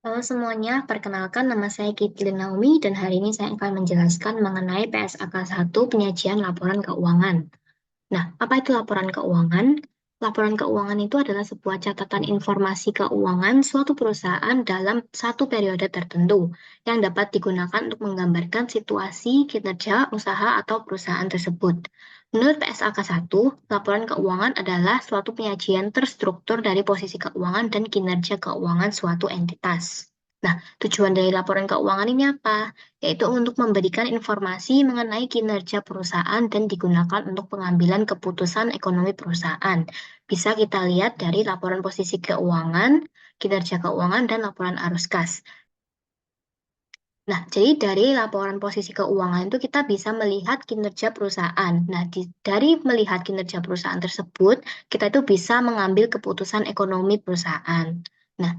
Halo semuanya, perkenalkan nama saya Kitlin Naomi dan hari ini saya akan menjelaskan mengenai PSAK 1 penyajian laporan keuangan. Nah, apa itu laporan keuangan? Laporan keuangan itu adalah sebuah catatan informasi keuangan suatu perusahaan dalam satu periode tertentu yang dapat digunakan untuk menggambarkan situasi, kinerja, usaha, atau perusahaan tersebut. Menurut PSAK 1, laporan keuangan adalah suatu penyajian terstruktur dari posisi keuangan dan kinerja keuangan suatu entitas. Nah, tujuan dari laporan keuangan ini apa? Yaitu untuk memberikan informasi mengenai kinerja perusahaan dan digunakan untuk pengambilan keputusan ekonomi perusahaan. Bisa kita lihat dari laporan posisi keuangan, kinerja keuangan, dan laporan arus kas. Nah, jadi dari laporan posisi keuangan itu kita bisa melihat kinerja perusahaan. Nah, dari melihat kinerja perusahaan tersebut, kita itu bisa mengambil keputusan ekonomi perusahaan. Nah,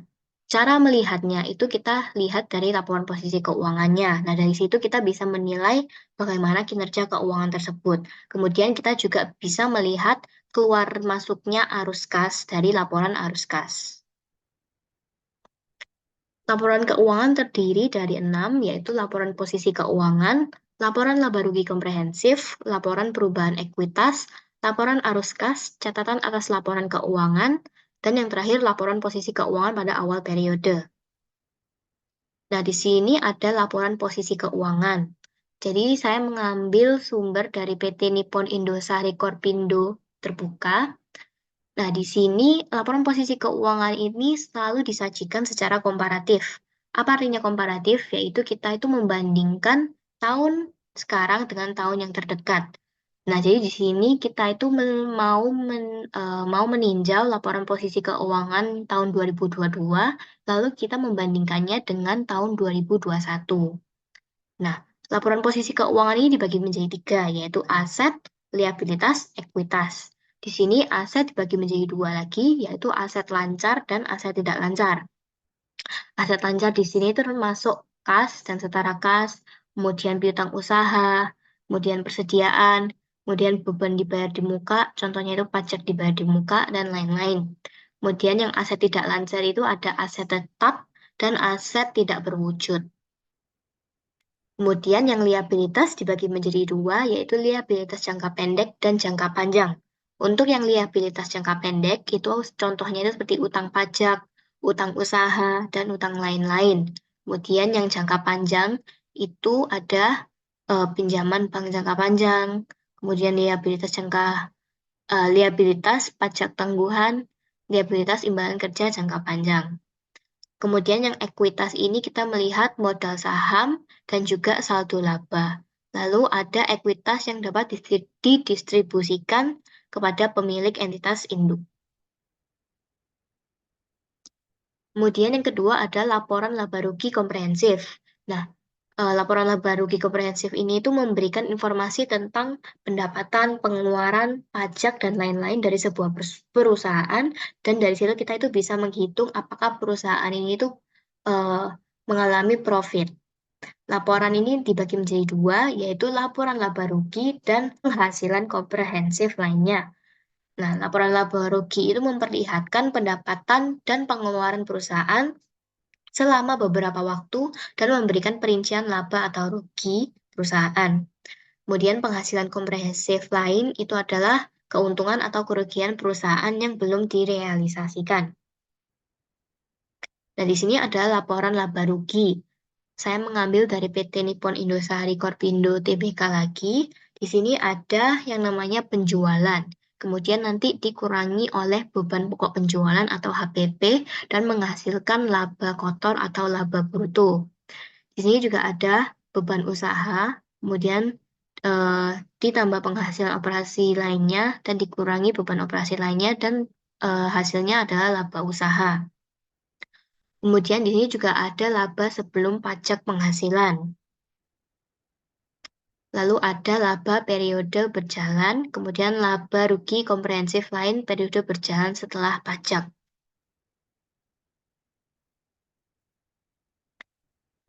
cara melihatnya itu kita lihat dari laporan posisi keuangannya. Nah, dari situ kita bisa menilai bagaimana kinerja keuangan tersebut. Kemudian kita juga bisa melihat keluar masuknya arus kas dari laporan arus kas. Laporan keuangan terdiri dari 6, yaitu laporan posisi keuangan, laporan laba rugi komprehensif, laporan perubahan ekuitas, laporan arus kas, catatan atas laporan keuangan, dan yang terakhir laporan posisi keuangan pada awal periode. Nah, di sini ada laporan posisi keuangan. Jadi, saya mengambil sumber dari PT Nippon Indosari Korpindo terbuka. Nah, di sini laporan posisi keuangan ini selalu disajikan secara komparatif. Apa artinya komparatif? Yaitu kita itu membandingkan tahun sekarang dengan tahun yang terdekat. Nah, jadi di sini kita itu mau meninjau laporan posisi keuangan tahun 2022, lalu kita membandingkannya dengan tahun 2021. Nah, laporan posisi keuangan ini dibagi menjadi 3, yaitu aset, liabilitas, ekuitas. Di sini aset dibagi menjadi 2 lagi, yaitu aset lancar dan aset tidak lancar. Aset lancar di sini termasuk kas dan setara kas, kemudian piutang usaha, kemudian persediaan, kemudian beban dibayar di muka, contohnya itu pajak dibayar di muka, dan lain-lain. Kemudian yang aset tidak lancar itu ada aset tetap dan aset tidak berwujud. Kemudian yang liabilitas dibagi menjadi 2, yaitu liabilitas jangka pendek dan jangka panjang. Untuk yang liabilitas jangka pendek, itu contohnya itu seperti utang pajak, utang usaha, dan utang lain-lain. Kemudian yang jangka panjang itu ada pinjaman bank jangka panjang, kemudian liabilitas pajak tangguhan, liabilitas imbalan kerja jangka panjang. Kemudian yang ekuitas ini kita melihat modal saham dan juga saldo laba. Lalu ada ekuitas yang dapat didistribusikan kepada pemilik entitas induk. Kemudian yang kedua ada laporan laba rugi komprehensif. Nah, laporan laba rugi komprehensif ini itu memberikan informasi tentang pendapatan, pengeluaran, pajak, dan lain-lain dari sebuah perusahaan. Dan dari situ kita itu bisa menghitung apakah perusahaan ini itu eh, mengalami profit. Laporan ini dibagi menjadi 2, yaitu laporan laba rugi dan penghasilan komprehensif lainnya. Nah, laporan laba rugi itu memperlihatkan pendapatan dan pengeluaran perusahaan selama beberapa waktu dan memberikan perincian laba atau rugi perusahaan. Kemudian penghasilan komprehensif lain itu adalah keuntungan atau kerugian perusahaan yang belum direalisasikan. Nah, di sini ada laporan laba rugi. Saya mengambil dari PT Nippon Indosari Korpindo Tbk lagi. Di sini ada yang namanya penjualan. Kemudian nanti dikurangi oleh beban pokok penjualan atau HPP dan menghasilkan laba kotor atau laba bruto. Di sini juga ada beban usaha, kemudian eh, ditambah penghasilan operasi lainnya dan dikurangi beban operasi lainnya dan hasilnya adalah laba usaha. Kemudian di sini juga ada laba sebelum pajak penghasilan. Lalu ada laba periode berjalan, kemudian laba rugi komprehensif lain periode berjalan setelah pajak.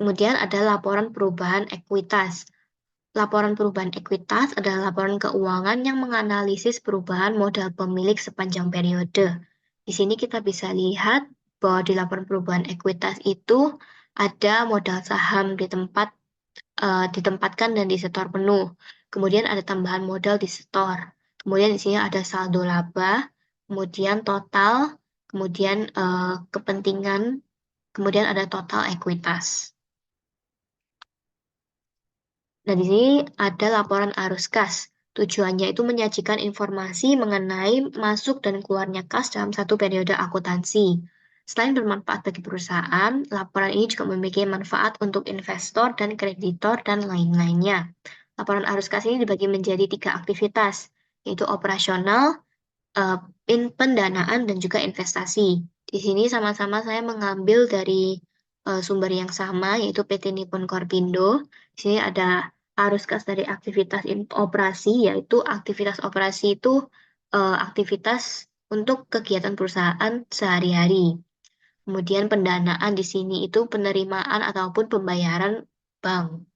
Kemudian ada laporan perubahan ekuitas. Laporan perubahan ekuitas adalah laporan keuangan yang menganalisis perubahan modal pemilik sepanjang periode. Di sini kita bisa lihat bahwa di laporan perubahan ekuitas itu ada modal saham ditempatkan dan disetor penuh. Kemudian ada tambahan modal disetor. Kemudian di sini ada saldo laba, kemudian total, kemudian kepentingan, kemudian ada total ekuitas. Nah, di sini ada laporan arus kas. Tujuannya itu menyajikan informasi mengenai masuk dan keluarnya kas dalam satu periode akuntansi. Selain bermanfaat bagi perusahaan, laporan ini juga memiliki manfaat untuk investor dan kreditor dan lain-lainnya. Laporan arus kas ini dibagi menjadi 3 aktivitas, yaitu operasional, eh, pendanaan, dan juga investasi. Di sini sama-sama saya mengambil dari sumber yang sama, yaitu PT Nippon Corpindo. Di sini ada arus kas dari aktivitas operasi, yaitu aktivitas operasi itu aktivitas untuk kegiatan perusahaan sehari-hari. Kemudian pendanaan di sini itu penerimaan ataupun pembayaran bank.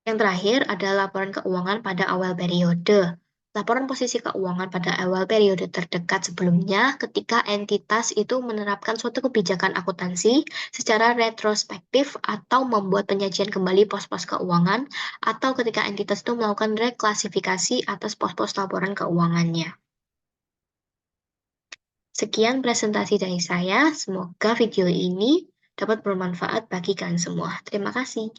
Yang terakhir adalah laporan keuangan pada awal periode. Laporan posisi keuangan pada awal periode terdekat sebelumnya ketika entitas itu menerapkan suatu kebijakan akuntansi secara retrospektif atau membuat penyajian kembali pos-pos keuangan atau ketika entitas itu melakukan reklasifikasi atas pos-pos laporan keuangannya. Sekian presentasi dari saya. Semoga video ini dapat bermanfaat bagi kalian semua. Terima kasih.